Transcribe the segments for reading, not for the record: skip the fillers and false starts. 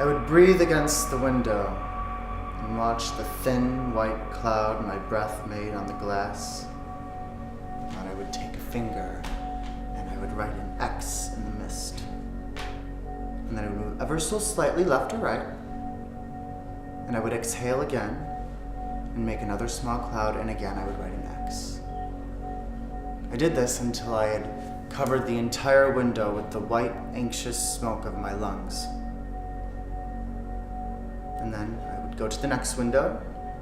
I would breathe against the window and watch the thin white cloud my breath made on the glass. And I would take a finger and I would write an X in the mist. And then I would move ever so slightly left or right. And I would exhale again and make another small cloud, and again I would write an X. I did this until I had covered the entire window with the white, anxious smoke of my lungs. And then I would go to the next window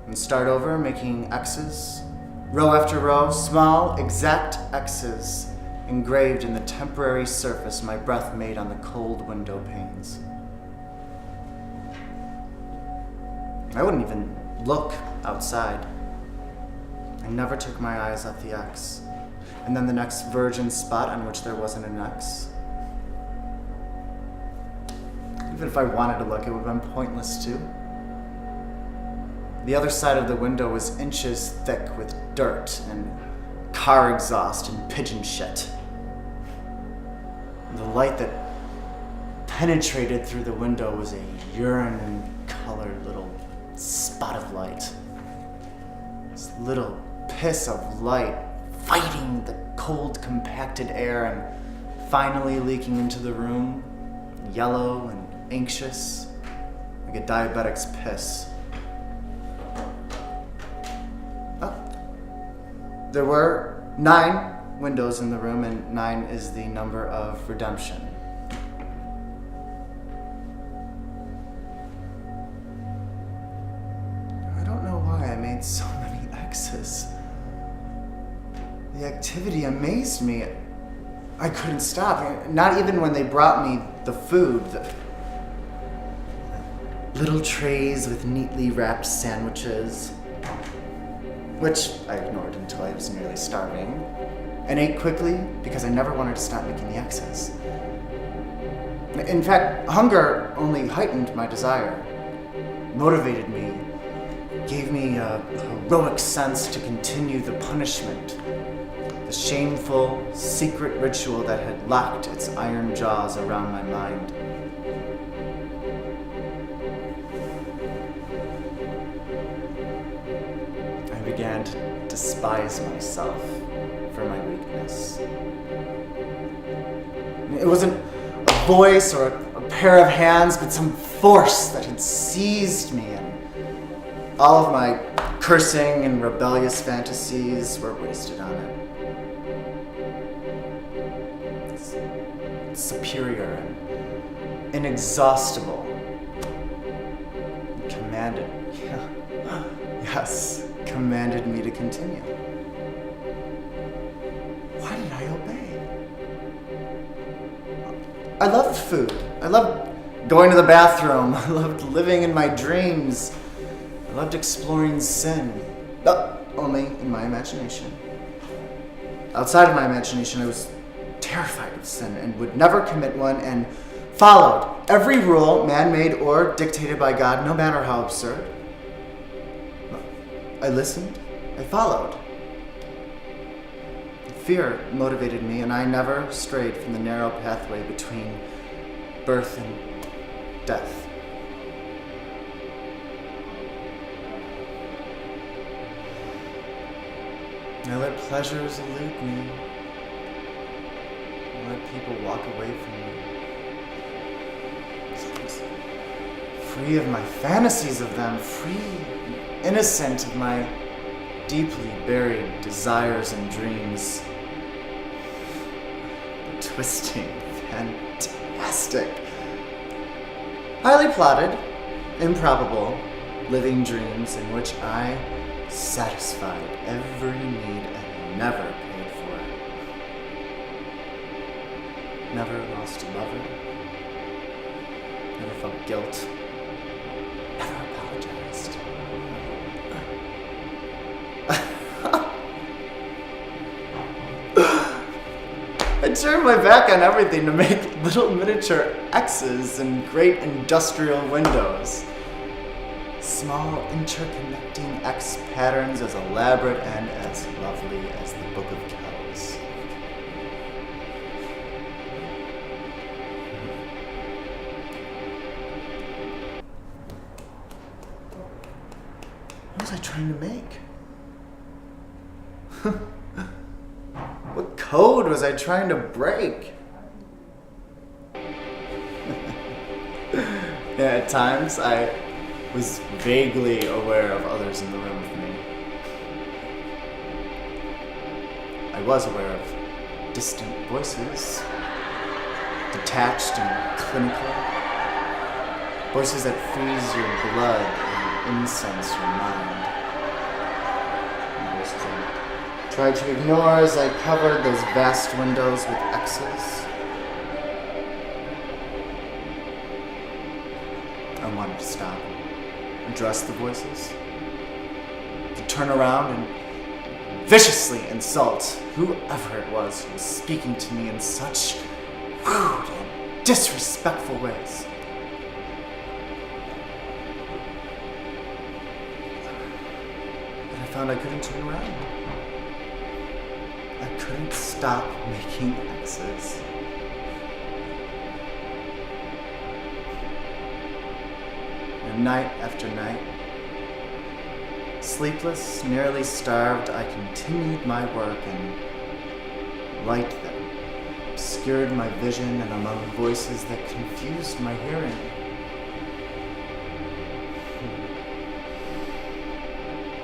and start over, making X's, row after row, small, exact X's engraved in the temporary surface my breath made on the cold window panes. I wouldn't even look outside. I never took my eyes off the X. And then the next virgin spot on which there wasn't an X. Even if I wanted to look, it would have been pointless too. The other side of the window was inches thick with dirt and car exhaust and pigeon shit. The light that penetrated through the window was a urine-colored little spot of light. This little piss of light fighting the cold, compacted air and finally leaking into the room, yellow and anxious, like a diabetic's piss. There were 9 windows in the room, and 9 is the number of redemption. I don't know why I made so many X's. The activity amazed me. I couldn't stop, not even when they brought me the food. The little trays with neatly wrapped sandwiches, which I ignored until I was nearly starving, and ate quickly because I never wanted to stop making the X's. In fact, hunger only heightened my desire, motivated me, gave me a heroic sense to continue the punishment, the shameful, secret ritual that had locked its iron jaws around my mind. I began to despise myself for my weakness. It wasn't a voice or a pair of hands, but some force that had seized me, and all of my cursing and rebellious fantasies were wasted on it. It's superior and inexhaustible. It commanded, commanded me to continue. Why did I obey? I loved food. I loved going to the bathroom. I loved living in my dreams. I loved exploring sin, but only in my imagination. Outside of my imagination, I was terrified of sin and would never commit one, and followed every rule, man-made or dictated by God, no matter how absurd. I listened, I followed. Fear motivated me, and I never strayed from the narrow pathway between birth and death. I let pleasures elude me. I let people walk away from me. I was free of my fantasies of them, free, innocent of my deeply buried desires and dreams. Twisting, fantastic, highly plotted, improbable, living dreams in which I satisfied every need and never paid for it. Never lost a lover, never felt guilt, never apologized. I turned my back on everything to make little miniature X's and great industrial windows. Small interconnecting X patterns as elaborate and as lovely as the Book of Kells. What was I trying to make? What code was I trying to break? Yeah, at times I was vaguely aware of others in the room with me. I was aware of distant voices, detached and clinical, voices that freeze your blood and incense your mind. Voices I tried to ignore as I covered those vast windows with X's. I wanted to stop, address the voices, to turn around and viciously insult whoever it was who was speaking to me in such rude and disrespectful ways. But I found I couldn't turn around. I couldn't stop making X's. And night after night, sleepless, nearly starved, I continued my work and light that obscured my vision and among voices that confused my hearing.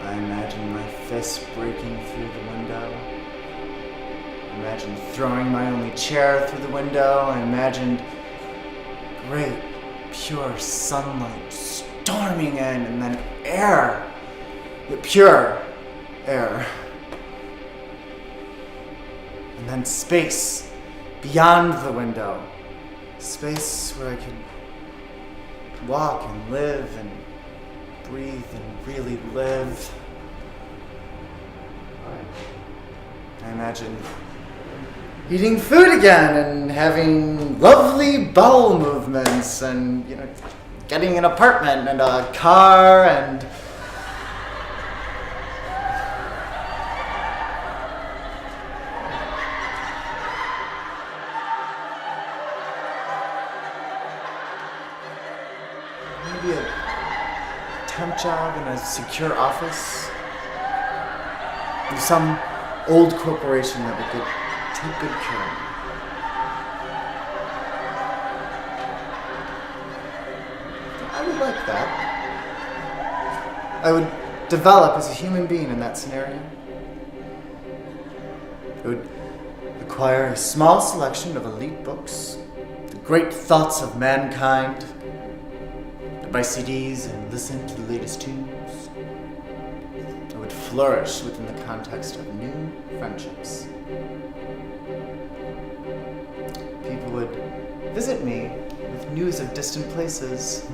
I imagined my fist breaking through the window. I imagined throwing my only chair through the window. I imagined great, pure sunlight storming in, and then air. Pure air. And then space beyond the window. Space where I could walk and live and breathe and really live. I imagined eating food again and having lovely bowel movements and, getting an apartment and a car and maybe a temp job in a secure office in some old corporation that would take good care of me. I would like that. I would develop as a human being in that scenario. I would acquire a small selection of elite books, the great thoughts of mankind, buy CDs and listen to the latest tunes. I would flourish within the context of new friendships. People would visit me with news of distant places.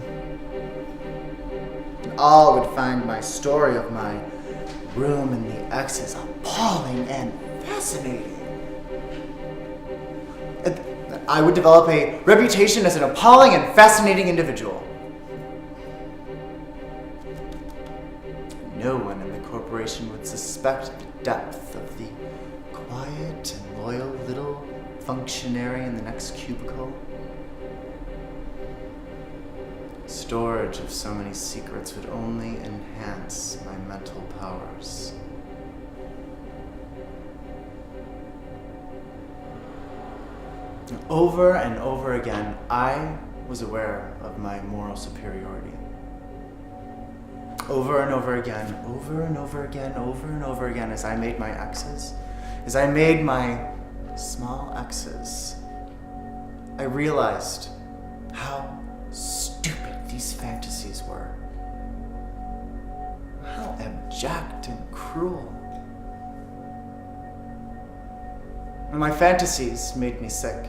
And all would find my story of my room in the X's appalling and fascinating. I would develop a reputation as an appalling and fascinating individual. No one in the corporation would suspect the depth of the quiet and loyal little functionary in the next cubicle. Storage of so many secrets would only enhance my mental powers. Over and over again, I was aware of my moral superiority. Over and over again, over and over again, over and over again, as I made my X's, as I made my small X's, I realized how stupid these fantasies were. How abject and cruel. And my fantasies made me sick.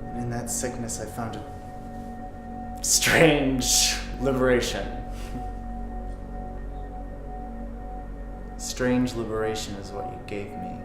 And in that sickness, I found a strange liberation. Strange liberation is what you gave me.